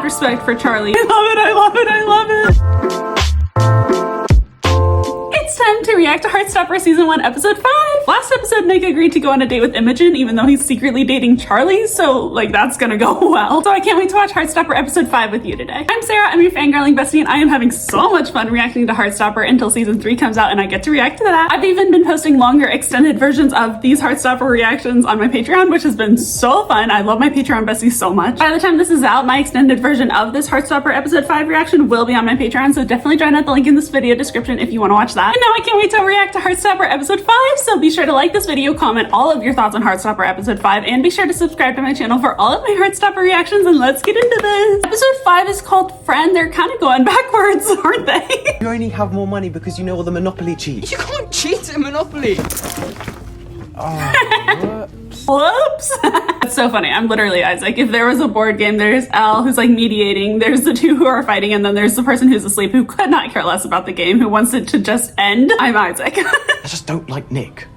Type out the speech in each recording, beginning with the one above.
respect for Charlie. I love it, I love it, I love it. It's time to react to Heartstopper Season 1, Episode 5. Last episode, Nick agreed to go on a date with Imogen, even though he's secretly dating Charlie, so, like, that's gonna go well. So I can't wait to watch Heartstopper Episode 5 with you today. I'm Sarah, I'm your fangirling bestie, and I am having so much fun reacting to Heartstopper until Season 3 comes out and I get to react to that. I've even been posting longer, extended versions of these Heartstopper reactions on my Patreon, which has been so fun. I love my Patreon besties so much. By the time this is out, my extended version of this Heartstopper Episode 5 reaction will be on my Patreon, so definitely join at the link in this video description if you want to watch that. And now I can't wait to react to Heartstopper Episode 5, so be sure to like this video, comment all of your thoughts on Heartstopper Episode 5, and be sure to subscribe to my channel for all of my Heartstopper reactions, and let's get into this. Episode 5 is called Friend. They're kind of going backwards, aren't they? You only have more money because you know all the Monopoly cheats. You can't cheat at Monopoly! Oh, Whoops. That's so funny. I'm literally Isaac. If there was a board game, there's Elle who's like mediating, there's the two who are fighting, and then there's the person who's asleep who could not care less about the game, who wants it to just end. I'm Isaac. I just don't like Nick.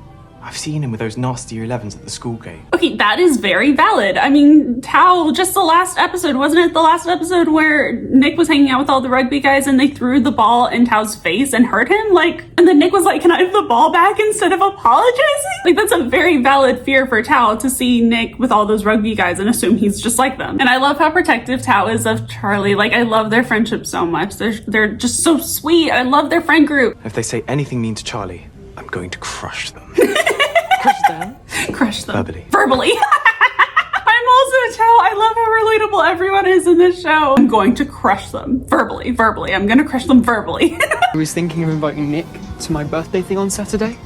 I've seen him with those nasty Year 11s at the school game. Okay, that is very valid. I mean, Tao, just the last episode, wasn't it the last episode where Nick was hanging out with all the rugby guys and they threw the ball in Tao's face and hurt him? Like, and then Nick was like, can I have the ball back instead of apologizing? Like, that's a very valid fear for Tao to see Nick with all those rugby guys and assume he's just like them. And I love how protective Tao is of Charlie. Like, I love their friendship so much. They're just so sweet. I love their friend group. If they say anything mean to Charlie, I'm going to crush them. Crush them. Crush them. Verbally. Verbally. I'm also Tao. I love how relatable everyone is in this show. I'm going to crush them. Verbally. Verbally. I'm going to crush them verbally. I was thinking of inviting Nick to my birthday thing on Saturday.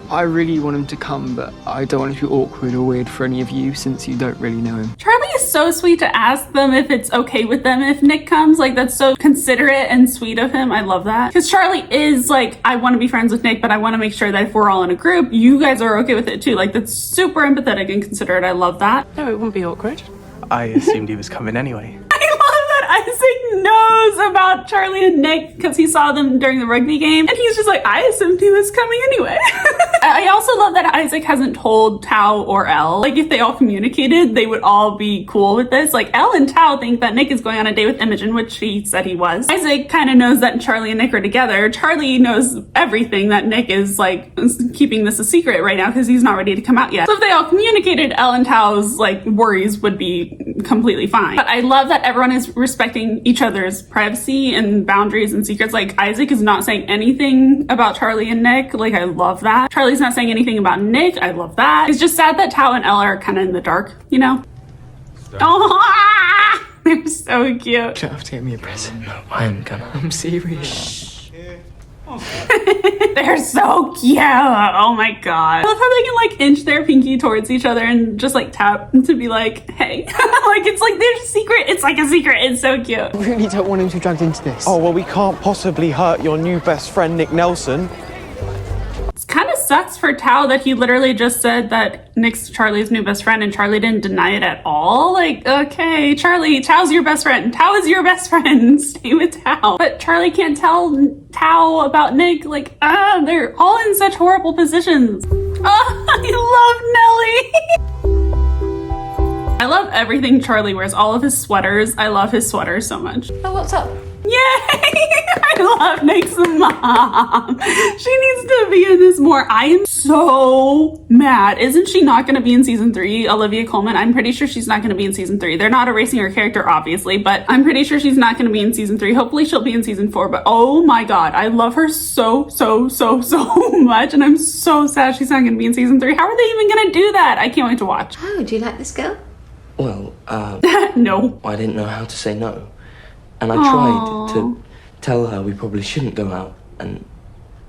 I really want him to come, but I don't want it to be awkward or weird for any of you since you don't really know him. Charlie is so sweet to ask them if it's okay with them if Nick comes. Like, that's so considerate and sweet of him. I love that. Because Charlie is like, I want to be friends with Nick, but I want to make sure that if we're all in a group, you guys are okay with it too. Like, that's super empathetic and considerate. I love that. No, it wouldn't be awkward. I assumed he was coming anyway. Isaac knows about Charlie and Nick because he saw them during the rugby game, and he's just like, I assumed he was coming anyway. I also love that Isaac hasn't told Tao or Elle. Like, if they all communicated, they would all be cool with this. Like, Elle and Tao think that Nick is going on a date with Imogen, which he said he was. Isaac kind of knows that Charlie and Nick are together. Charlie knows everything, that Nick is like keeping this a secret right now because he's not ready to come out yet. So if they all communicated, Elle and Tao's like worries would be completely fine. But I love that everyone is respecting each other's privacy and boundaries and secrets. Like, Isaac is not saying anything about Charlie and Nick. Like, I love that. Charlie's not saying anything about Nick. I love that. It's just sad that Tao and Elle are kind of in the dark, you know? Oh, they're so cute. You don't have to get me a present. No, I am gonna. I'm serious. They're so cute. Oh my god. I love how they can like inch their pinky towards each other and just like tap to be like, hey. Like, it's like their secret. It's like a secret. It's so cute. I really don't want him to be dragged into this. Oh, well, we can't possibly hurt your new best friend, Nick Nelson. It kind of sucks for Tao that he literally just said that Nick's Charlie's new best friend and Charlie didn't deny it at all. Like, okay, Charlie, Tao's your best friend. Tao is your best friend. Stay with Tao. But Charlie can't tell Tao about Nick. Like, they're all in such horrible positions. Oh, I love Nelly. I love everything Charlie wears. All of his sweaters. I love his sweaters so much. Oh, what's up? Yay! I love Nick's mom. She needs to be in this more. I am so mad. Isn't she not going to be in season 3, Olivia Colman? I'm pretty sure she's not going to be in season 3. They're not erasing her character, obviously, but I'm pretty sure she's not going to be in season 3. Hopefully she'll be in season 4, but oh my god, I love her so much, and I'm so sad she's not going to be in season 3. How are they even going to do that? I can't wait to watch. Oh, do you like this girl? Well, No. I didn't know how to say no. And I tried to tell her we probably shouldn't go out, and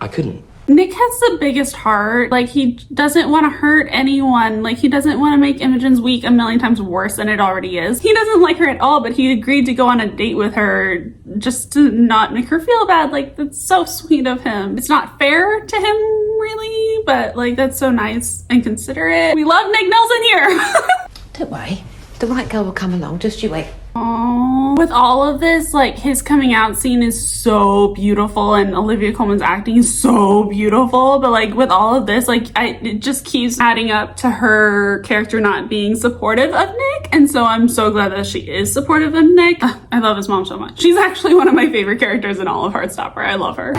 I couldn't. Nick has the biggest heart. Like, he doesn't want to hurt anyone. Like, he doesn't want to make Imogen's week a million times worse than it already is. He doesn't like her at all, but he agreed to go on a date with her just to not make her feel bad. Like, that's so sweet of him. It's not fair to him, really, but like, that's so nice and considerate. We love Nick Nelson here. Don't worry. The right girl will come along. Just you wait. Aww. With all of this, like, his coming out scene is so beautiful and Olivia Colman's acting is so beautiful, but like with all of this, like it just keeps adding up to her character not being supportive of Nick, and so I'm so glad that she is supportive of Nick. Ugh, I love his mom so much. She's actually one of my favorite characters in all of Heartstopper. I love her.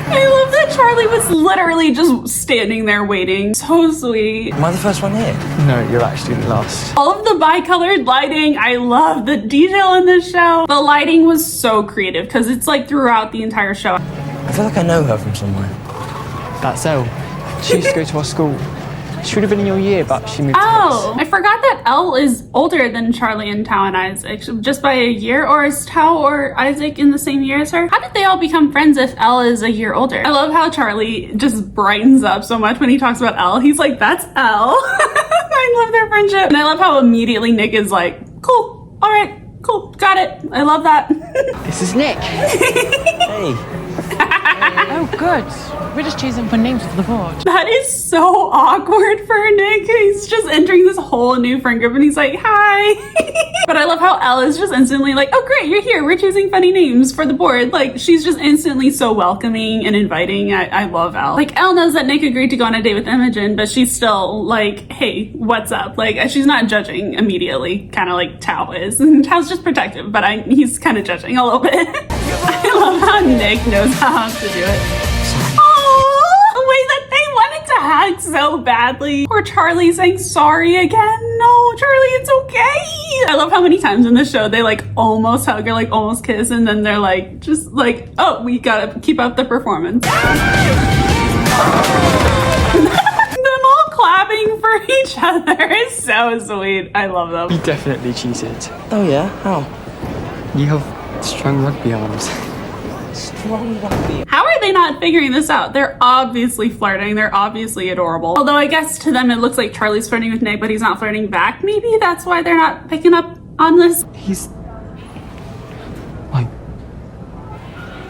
I love that Charlie was literally just standing there waiting. So sweet. Am I the first one here? No, you're actually last. All of the bi-colored lighting, I love the detail in this show. The lighting was so creative because it's like throughout the entire show. I feel like I know her from somewhere. That's Elle. She used to go to our school. She would have been in your year, but she moved to Oh, us. I forgot that Elle is older than Charlie and Tao and Isaac, just by a year. Or is Tao or Isaac in the same year as her? How did they all become friends if Elle is a year older? I love how Charlie just brightens up so much when he talks about Elle. He's like, that's Elle. I love their friendship. And I love how immediately Nick is like, cool, all right, cool, got it. I love that. This is Nick. Hey. Oh, good. We're just choosing for names for the board. That is so awkward for Nick. He's just entering this whole new friend group and he's like, hi. But I love how Elle is just instantly like, oh great, you're here. We're choosing funny names for the board. Like, she's just instantly so welcoming and inviting. I love Elle. Like, Elle knows that Nick agreed to go on a date with Imogen, but she's still like, hey, what's up? Like, she's not judging immediately, kind of like Tao is. And Tao's just protective, but he's kind of judging a little bit. I love how Nick knows how to do it. The way that they wanted to hug so badly. Poor Charlie saying sorry again. No, Charlie, it's okay. I love how many times in the show they like almost hug or like almost kiss and then they're like, just like, oh, we gotta keep up the performance. Them all clapping for each other is so sweet. I love them. You definitely cheated. Oh yeah? How? You have strong rugby arms. Strong rugby. How are they not figuring this out? They're obviously flirting. They're obviously adorable. Although I guess to them it looks like Charlie's flirting with Nick, but he's not flirting back. Maybe that's why they're not picking up on this. He's my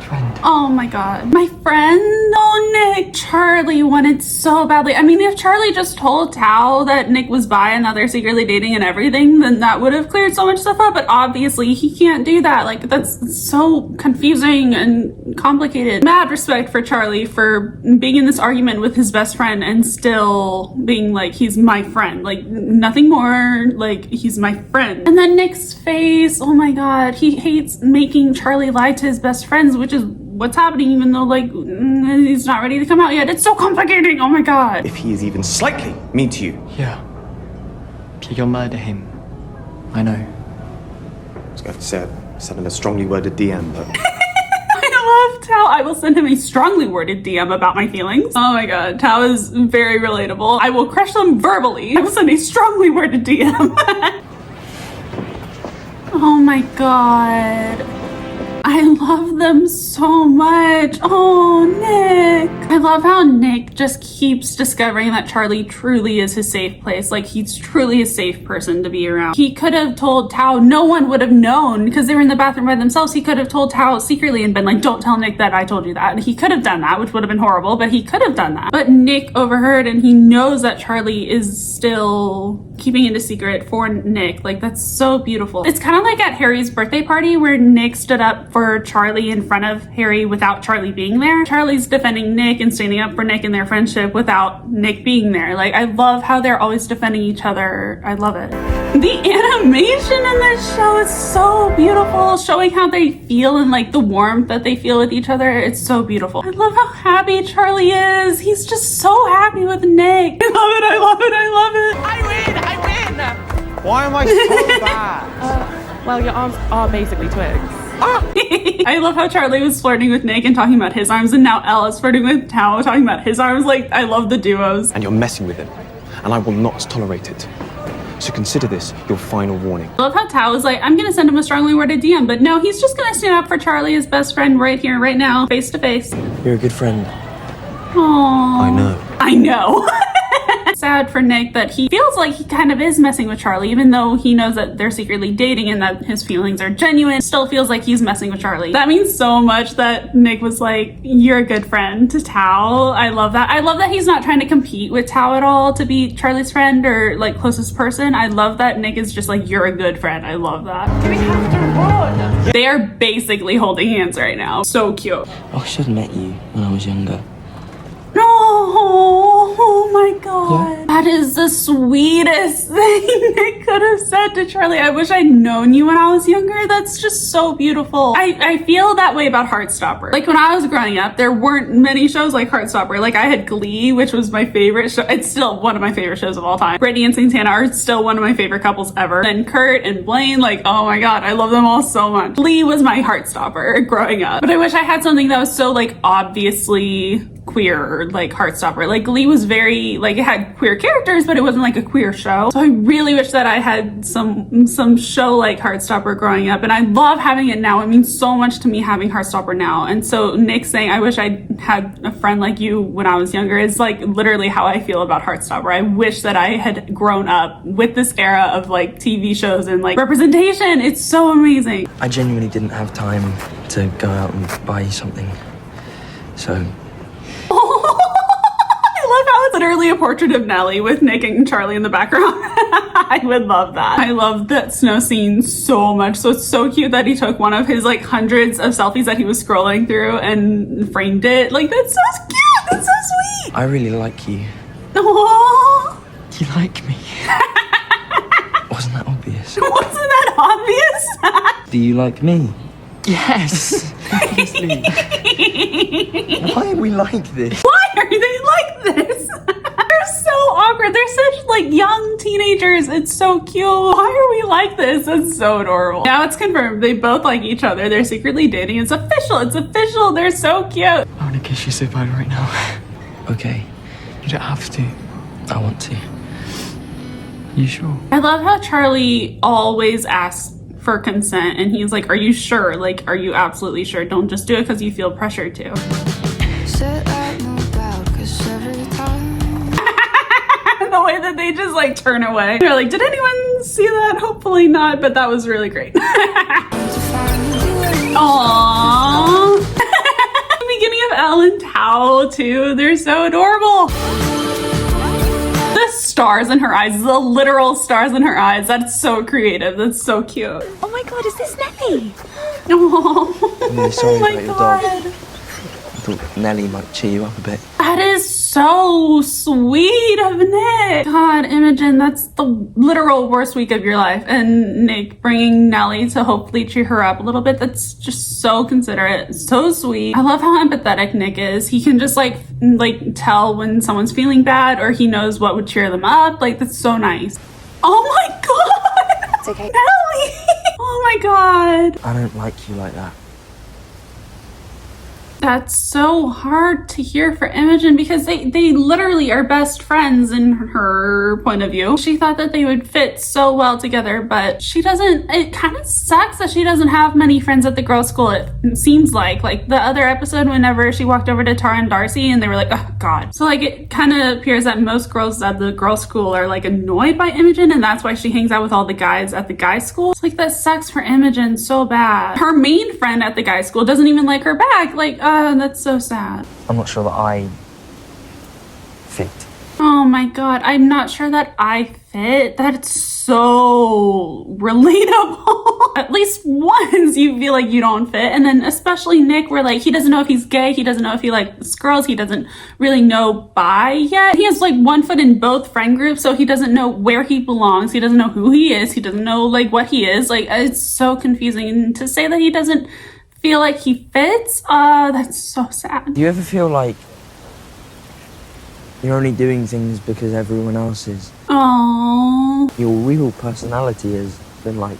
friend. Oh my god. My friend? Oh, Nick. Charlie wanted so badly. I mean, if Charlie just told Tao that Nick was bi and now they're secretly dating and everything, then that would have cleared so much stuff up. But obviously he can't do that. Like, that's so confusing and complicated. Mad respect for Charlie for being in this argument with his best friend and still being like, he's my friend. Like, nothing more. Like, he's my friend. And then Nick's face. Oh my god. He hates making Charlie lie to his best friends, which is what's happening, even though like he's not ready to come out yet. It's so complicating. Oh my god. If he is even slightly mean to you. Yeah. You'll murder him. I know. I was going to say I'd send him a strongly worded DM, but I love Tao. I will send him a strongly worded DM about my feelings. Oh my god. Tao is very relatable. I will crush them verbally. I will send a strongly worded DM. Oh my god. I love them so much. Oh, Nick. I love how Nick just keeps discovering that Charlie truly is his safe place. Like, he's truly a safe person to be around. He could have told Tao, no one would have known because they were in the bathroom by themselves. He could have told Tao secretly and been like, don't tell Nick that I told you that. And he could have done that, which would have been horrible, but he could have done that. But Nick overheard and he knows that Charlie is still keeping it a secret for Nick. Like, that's so beautiful. It's kind of like at Harry's birthday party where Nick stood up for Charlie in front of Harry without Charlie being there. Charlie's defending Nick and standing up for Nick and their friendship without Nick being there. Like, I love how they're always defending each other. I love it. The animation in this show is so beautiful, showing how they feel and like the warmth that they feel with each other. It's so beautiful. I love how happy Charlie is. He's just so happy with Nick. I love it, I love it, I love it. I win! Why am I so bad? Well, your arms are basically twigs. I love how Charlie was flirting with Nick and talking about his arms, and now Elle is flirting with Tao, talking about his arms. Like, I love the duos. and you're messing with him, and I will not tolerate it. So consider this your final warning. I love how Tao is like, I'm gonna send him a strongly worded DM, but no, he's just gonna stand up for Charlie, his best friend, right here, right now, face to face. You're a good friend. Aww. I know. I know. sad for Nick that he feels like he kind of is messing with Charlie, even though he knows that they're secretly dating and that his feelings are genuine. Still feels like he's messing with Charlie. That means so much that Nick was like, you're a good friend to Tao. I love that. I love that he's not trying to compete with Tao at all to be Charlie's friend or like closest person. I love that Nick is just like, you're a good friend. I love that. Do we have to run? They are basically holding hands right now. So cute. I should have met you when I was younger. No, oh my god. Yeah. That is the sweetest thing Nick could have said to Charlie. I wish I'd known you when I was younger. That's just so beautiful. I feel that way about Heartstopper. Like when I was growing up, there weren't many shows like Heartstopper. Like I had Glee, which was my favorite show. It's still one of my favorite shows of all time. Brittany and Santana are still one of my favorite couples ever. And Kurt and Blaine, like, oh my god, I love them all so much. Glee was my Heartstopper growing up. But I wish I had something that was so like obviously queer, like Heartstopper. Like Glee was very, like it had queer characters, but it wasn't like a queer show. So I really wish that I had some show like Heartstopper growing up, and I love having it now. It means so much to me having Heartstopper now. And so Nick saying, I wish I had a friend like you when I was younger is like literally how I feel about Heartstopper. I wish that I had grown up with this era of like TV shows and like representation. It's so amazing. I genuinely didn't have time to go out and buy you something. So I love how it's literally a portrait of Nellie with Nick and Charlie in the background. I would love that. I love that snow scene so much. So it's so cute that he took one of his like hundreds of selfies that he was scrolling through and framed it. Like that's so cute. That's so sweet. I really like you. Aww. You like me? Wasn't that obvious? Wasn't that obvious? Do you like me? Yes. Obviously. Why are we like this? Why are they like this? They're so awkward. They're such like young teenagers. It's so cute. Why are we like this? It's so adorable. Now it's confirmed. They both like each other. They're secretly dating. It's official. It's official. They're so cute. I want to kiss you so bad right now. Okay, You don't have to. I want to. You sure? I love how Charlie always asks for consent and he's like, are you sure? Like, are you absolutely sure? Don't just do it because you feel pressured to. The way that they just like turn away. They're like, did anyone see that? Hopefully not, but that was really great. Aww. The beginning of Elle and Tao too. They're so adorable. The stars in her eyes, the literal stars in her eyes. That's so creative. That's so cute. Oh my god, is this Nellie? Oh, I'm really sorry my about your god. dog. I thought Nellie might cheer you up a bit. That is so sweet of Nick. God, Imogen, that's the literal worst week of your life. And Nick bringing Nellie to hopefully cheer her up a little bit. That's just so considerate, so sweet. I love how empathetic Nick is. He can just like tell when someone's feeling bad or he knows what would cheer them up. Like, that's so nice. Oh my god. It's okay. Nellie. Oh my god. I don't like you like that. That's so hard to hear for Imogen because they literally are best friends in her point of view. She thought that they would fit so well together, but she doesn't. It kind of sucks that she doesn't have many friends at the girls' school. It seems like the other episode whenever she walked over to Tara and Darcy and they were like, oh god. So like it kind of appears that most girls at the girls' school are like annoyed by Imogen and that's why she hangs out with all the guys at the guys' school. It's like that sucks for Imogen so bad. Her main friend at the guys' school doesn't even like her back. Like, that's so sad. I'm not sure that I fit. Oh my god, I'm not sure that I fit. That's so relatable. At least once you feel like you don't fit. And then especially Nick, where like he doesn't know if he's gay, he doesn't know if he likes girls, he doesn't really know bi yet. He has like one foot in both friend groups, so he doesn't know where he belongs, he doesn't know who he is, he doesn't know like what he is. Like it's so confusing. And to say that he doesn't feel like he fits, that's so sad. Do you ever feel like you're only doing things because everyone else is? Oh. Your real personality has been like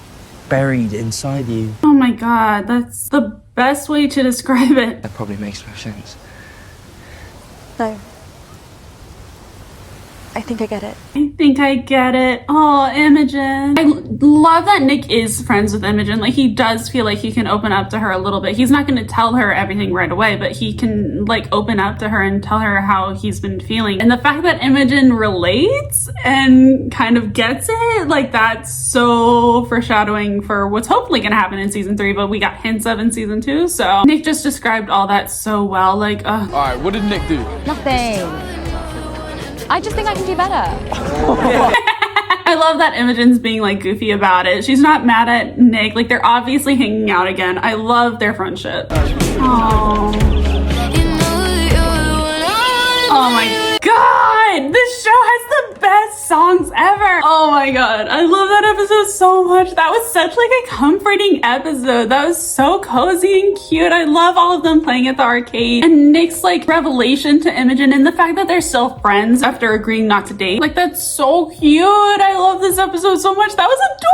buried inside you. Oh my god, that's the best way to describe it. That probably makes no sense. No. I think I get it. I think I get it. Oh, Imogen. I love that Nick is friends with Imogen. Like, he does feel like he can open up to her a little bit. He's not going to tell her everything right away, but he can, like, open up to her and tell her how he's been feeling. And the fact that Imogen relates and kind of gets it, like, that's so foreshadowing for what's hopefully going to happen in season 3, but we got hints of in season 2. So Nick just described all that so well. Like, All right, what did Nick do? Nothing. I just think I can do better. I love that Imogen's being like goofy about it. She's not mad at Nick. Like, they're obviously hanging out again. I love their friendship. Oh. Oh my god! This show has the best songs ever! Oh my god, I love that episode so much. That was such like a comforting episode. That was so cozy and cute. I love all of them playing at the arcade. And Nick's like revelation to Imogen and the fact that they're still friends after agreeing not to date. Like, that's so cute. I love this episode so much. That was adorable!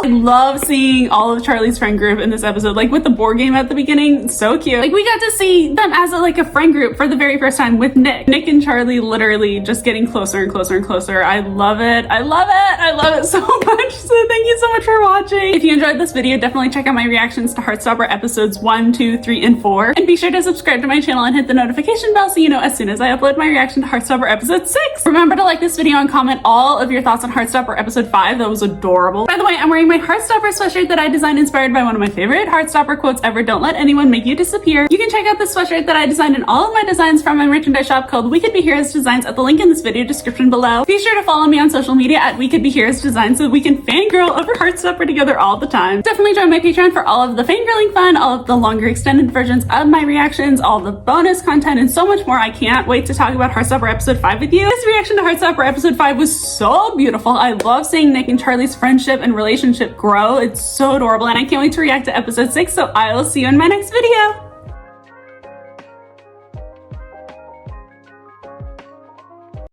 I love seeing all of Charlie's friend group in this episode, like with the board game at the beginning. So cute. Like, we got to see them as a friend group for the very first time with Nick. Nick and Charlie literally just getting closer and closer and closer. I love it. I love it. I love it so much. So thank you so much for watching. If you enjoyed this video, definitely check out my reactions to Heartstopper episodes 1, 2, 3, and 4. And be sure to subscribe to my channel and hit the notification bell so you know as soon as I upload my reaction to Heartstopper episode 6. Remember to like this video and comment all of your thoughts on Heartstopper episode 5. That was adorable. By the way, I'm wearing my Heartstopper sweatshirt that I designed inspired by one of my favorite Heartstopper quotes ever. Don't let anyone make you disappear. You can check out the sweatshirt that I designed in all of my designs from my merchandise shop called We Could Be Heroes Designs at the link in this video description below. Be sure to follow me on social media at We Could Be Heroes Designs so we can fangirl over Heartstopper together all the time. Definitely join my Patreon for all of the fangirling fun, all of the longer extended versions of my reactions, all the bonus content, and so much more. I can't wait to talk about Heartstopper episode 5 with you. This reaction to Heartstopper episode 5 was so beautiful. I love seeing Nick and Charlie's friendship and relationship grow. It's so adorable, and I can't wait to react to episode 6, so I will see you in my next video.